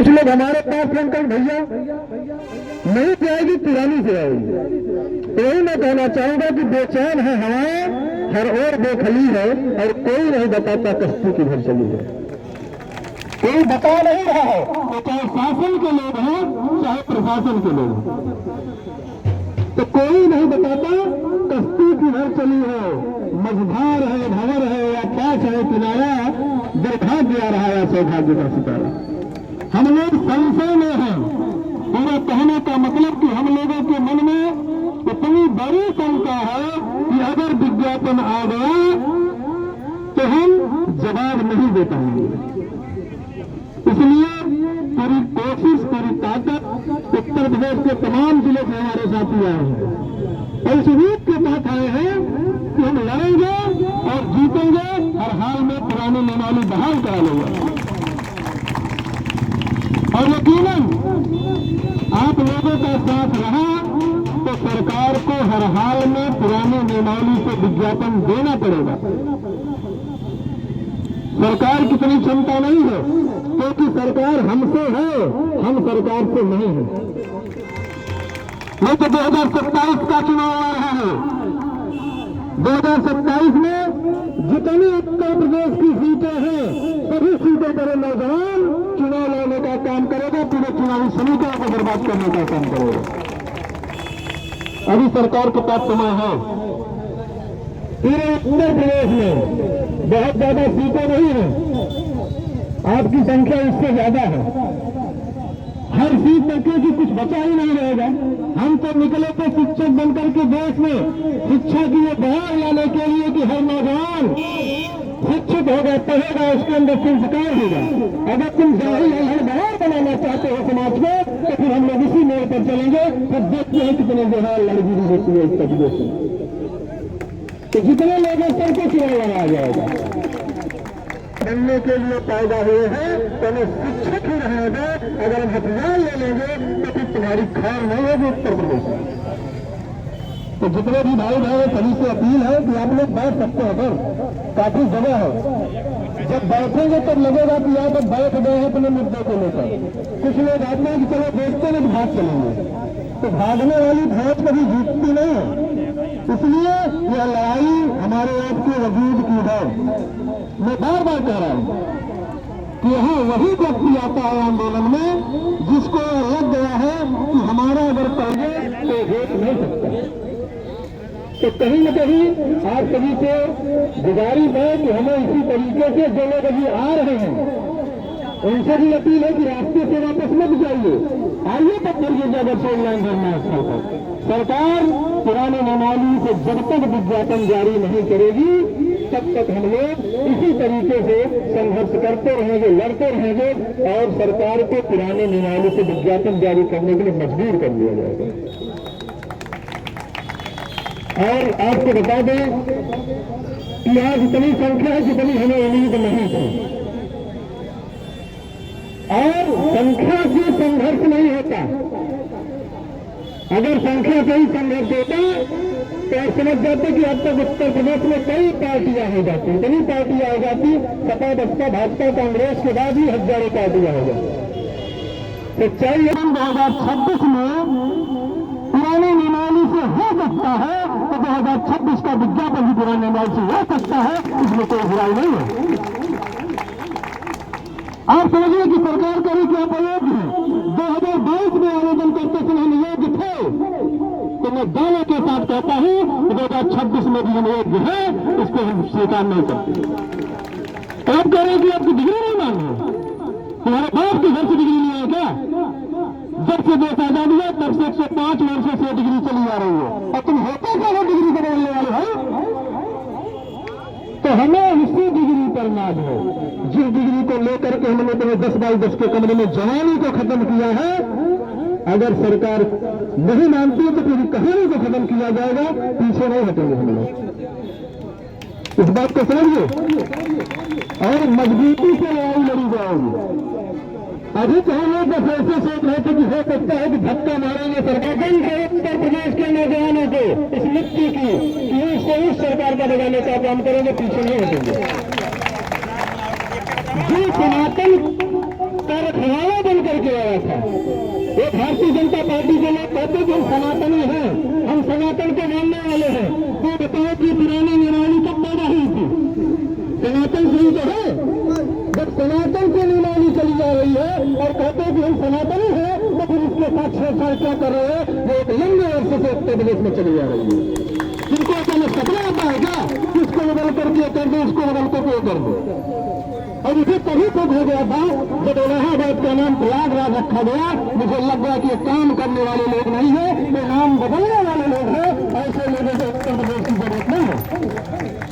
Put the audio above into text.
कुछ लोग हमारे पास फोन कर भैया नहीं से आएगी पुरानी से आएगी। तो यही मैं कहना चाहूंगा कि बेचैन है हवाएं हर ओर बेखली है और कोई नहीं बताता कश्ती किधर चली है। कोई बता नहीं रहा है, तो चाहे शासन के लोग हैं चाहे प्रशासन के लोग हैं, तो कोई नहीं बताता कश्ती किधर चली है। मझधार है, भंवर है या पास है किनारा, दुर्भाग्य आ रहा है सौभाग्य का सितारा। हम लोग संशय में हैं। पूरा कहने का मतलब कि हम लोगों के मन में इतनी बड़ी शंका है कि अगर विज्ञापन आ गया तो हम जवाब नहीं दे पाएंगे। इसलिए पूरी कोशिश, पूरी ताकत उत्तर प्रदेश के तमाम जिले से हमारे साथी आए हैं और इस उम्मीद के साथ आए हैं कि हम लड़ेंगे और जीतेंगे, हर हाल में पुरानी नियमावली बहाल करा लेंगे। और यकीनन आप लोगों का साथ रहा तो सरकार को हर हाल में पुरानी नियमावली से विज्ञापन देना पड़ेगा। सरकार की इतनी क्षमता नहीं है क्योंकि सरकार हमसे है, हम सरकार से नहीं है। नहीं तो 2027 का चुनाव आ रहा है। 2027 में जितनी उत्तर प्रदेश की सीटें हैं सभी सीटों पर नौजवान चुनाव लड़ने का काम करेगा, पूरे चुनावी समीकरण को बर्बाद करने का काम करेगा। अभी सरकार के पास समय है। पूरे उत्तर प्रदेश में बहुत ज्यादा सीटें नहीं है, आपकी संख्या इससे ज्यादा है। हर सीट पर क्योंकि कुछ बचा ही नहीं रहेगा। हम तो निकले थे शिक्षक बनकर के देश में शिक्षा की ये बहार लाने के लिए कि हर नौजवान शिक्षित होगा, पढ़ेगा, उसके अंदर संस्कार होगा। अगर तुम जाहिल हर बहार बनाना चाहते हो समाज में तो फिर हम लोग इसी मोड़ पर चलेंगे। फिर देखते हैं कितने जोहार लड़की होती है इस प्रदेश में, तो जितने लोगों पर को चुनाव लगाया जाएगा। बनने के लिए पैदा हुए हैं तो हमें शिक्षक ही रहेगा। अगर हम हथियार ले लेंगे तो फिर तुम्हारी खैर नहीं होगी उत्तर प्रदेश में। तो जितने भी भाई बहन सभी से अपील है कि आप लोग बैठ सकते हैं, पर काफी जगह है। जब बैठेंगे तब लगेगा कि आप बैठ गए हैं अपने मुद्दे को लेकर। कुछ लोग आते हैं कि चलो देखते हैं भाग चलेंगे, तो भागने वाली भैंस कभी जीतती नहीं है। इसलिए यह लड़ाई हमारे आपके वजूद की है। मैं बार बार कह रहा हूं कि यहाँ वही व्यक्ति आता है आंदोलन में जिसको लग गया है कि हमारा अगर पहले तो वोट नहीं सकता। तो कहीं न कहीं आप सभी से गुजारिश है कि हमें इसी तरीके से जो लोग अभी आ रहे हैं उनसे भी अपील है कि रास्ते से वापस मत जाइए, आइए तब करिए। अगर से ऑनलाइन धरना स्थल पर सरकार पुराने नियमावली से जब तक विज्ञापन जारी नहीं करेगी तब तक हम लोग इसी तरीके से संघर्ष करते रहेंगे, लड़ते रहेंगे और सरकार को पुराने नियमावली से विज्ञापन जारी करने के लिए मजबूर कर दिया जाएगा। और आपको बता दें कि आज इतनी संख्या है जितनी हमें उम्मीद नहीं थी। और संख्या से संघर्ष नहीं होता। अगर संख्या से ही संघर्ष होता तो आप समझ जाते कि अब तक उत्तर प्रदेश में कई पार्टियां हो जाती, इतनी पार्टियां हो जाती, सपा बसपा भाजपा कांग्रेस के बाद ही हजारों पार्टियां हो जाती। तो चाहिए 2026 में पुरानी नियमावली से हो सकता है तो 2026 का विज्ञापन भी पुरानी नियमावली से हो सकता है, इसमें कोई बुराई नहीं है। आप समझिए कि सरकार का भी क्या प्रयोग है। 2022 में आवेदन करते समय हम योग्य थे, तो मैं दावे के साथ कहता हूं कि 2026 में भी हम योग्य है, इसको हम स्वीकार नहीं करते। आप कह रहे हैं कि आपकी डिग्री नहीं मांगे, तुम्हारे बाप के घर से डिग्री नहीं है क्या? जब से देश आजाद हुआ तब से 105 वर्षों से डिग्री चली आ रही है और तुम होते क्या हो डिग्री को बोलने वाले भाई? तो हमें उसी डिग्री पर नाज है जिस डिग्री को लेकर के हमने तुम्हें 10x10 के कमरे में जवानी को खत्म किया है। अगर सरकार नहीं मानती है तो पूरी कहानी को खत्म किया जाएगा, पीछे नहीं हटेंगे हम लोग। इस बात को समझिए और मजबूती से लड़ाई लड़ी जाएगी। अभी तो हम लोग बस ऐसे सोच रहे थे कि हो सकता है कि धक्का मारेंगे सरकार उत्तर प्रदेश के नौजवानों को इस मिट्टी की कि उस सरकार का लगाने का काम करेंगे, पीछे नहीं हटेंगे। जो सनातन का रखवाला बनकर करवाया था। ये भारतीय जनता पार्टी के लोग कहते कि हम सनातनी हैं, हम सनातन के मानने वाले हैं। तो बताओ कि पुरानी निराली कब पैदा हुई थी? सनातन से ही तो है। जब सनातन से निराली चली जा रही है और कहते हैं कि हम सनातनी हैं, तो फिर इसके साथ छेड़छाड़ क्या कर रहे हैं? वो एक लंबे अर्से से उत्तर प्रदेश में चली जा रही है। जिनको पहले सपना आता है क्या कि इसको बदल करके कर दो, इसको बदल करके कर दो। और इसे तभी तक हो गया था जब इलाहाबाद का नाम प्रयागराज रखा गया। मुझे लग गया कि ये काम करने वाले लोग नहीं है, ये नाम बदलने वाले लोग हैं। ऐसे लोगों को उत्तर प्रदेश की जरूरत नहीं है।